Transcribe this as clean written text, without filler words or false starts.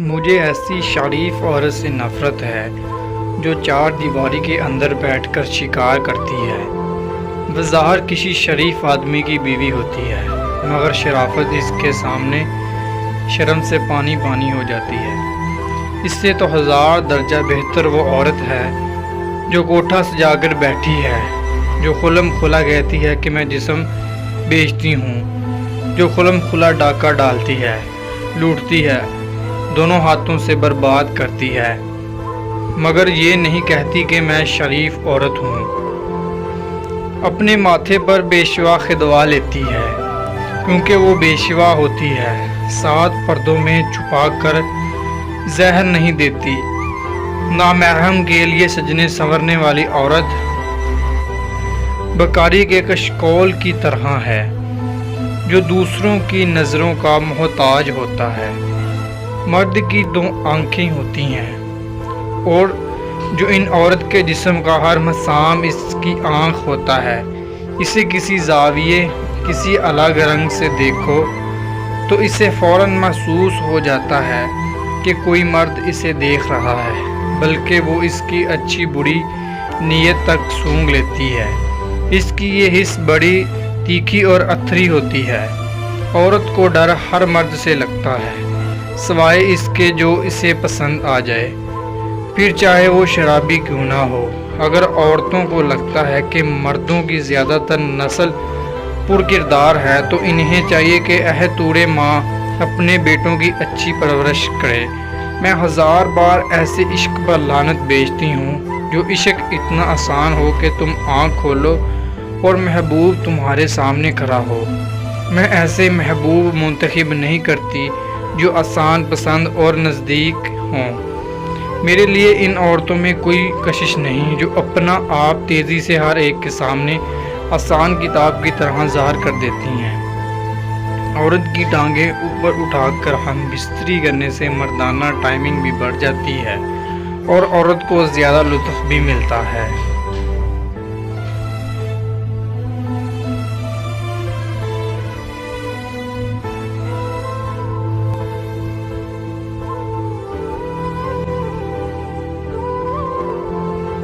مجھے ایسی شریف عورت سے نفرت ہے جو چار دیواری کے اندر بیٹھ کر شکار کرتی ہے۔ بظاہر کسی شریف آدمی کی بیوی ہوتی ہے مگر شرافت اس کے سامنے شرم سے پانی پانی ہو جاتی ہے۔ اس سے تو ہزار درجہ بہتر وہ عورت ہے جو کوٹھا سجا کر بیٹھی ہے، جو خلم کھلا کہتی ہے کہ میں جسم بیچتی ہوں، جو خلم کھلا ڈاکہ ڈالتی ہے، لوٹتی ہے، دونوں ہاتھوں سے برباد کرتی ہے، مگر یہ نہیں کہتی کہ میں شریف عورت ہوں۔ اپنے ماتھے پر بیشوا کھدوا لیتی ہے کیونکہ وہ بیشوا ہوتی ہے، 7 پردوں میں چھپا کر زہر نہیں دیتی۔ نامحرم کے لیے سجنے سنورنے والی عورت بکاری کے کشکول کی طرح ہے جو دوسروں کی نظروں کا محتاج ہوتا ہے۔ مرد کی 2 آنکھیں ہوتی ہیں اور جو ان عورت کے جسم کا ہر مسام اس کی آنکھ ہوتا ہے، اسے کسی زاویے کسی الگ رنگ سے دیکھو تو اسے فوراً محسوس ہو جاتا ہے کہ کوئی مرد اسے دیکھ رہا ہے، بلکہ وہ اس کی اچھی بری نیت تک سونگھ لیتی ہے۔ اس کی یہ حس بڑی تیکھی اور اتھری ہوتی ہے۔ عورت کو ڈر ہر مرد سے لگتا ہے سوائے اس کے جو اسے پسند آ جائے، پھر چاہے وہ شرابی کیوں نہ ہو۔ اگر عورتوں کو لگتا ہے کہ مردوں کی زیادہ تر نسل پرکردار ہے تو انہیں چاہیے کہ طور ماں اپنے بیٹوں کی اچھی پرورش کرے۔ میں 1000 بار ایسے عشق پر لعنت بھیجتی ہوں جو عشق اتنا آسان ہو کہ تم آنکھ کھولو اور محبوب تمہارے سامنے کھڑا ہو۔ میں ایسے محبوب منتخب نہیں کرتی جو آسان پسند اور نزدیک ہوں۔ میرے لیے ان عورتوں میں کوئی کشش نہیں جو اپنا آپ تیزی سے ہر ایک کے سامنے آسان کتاب کی طرح ظاہر کر دیتی ہیں۔ عورت کی ٹانگیں اوپر اٹھا کر ہم بستری کرنے سے مردانہ ٹائمنگ بھی بڑھ جاتی ہے اور عورت کو زیادہ لطف بھی ملتا ہے۔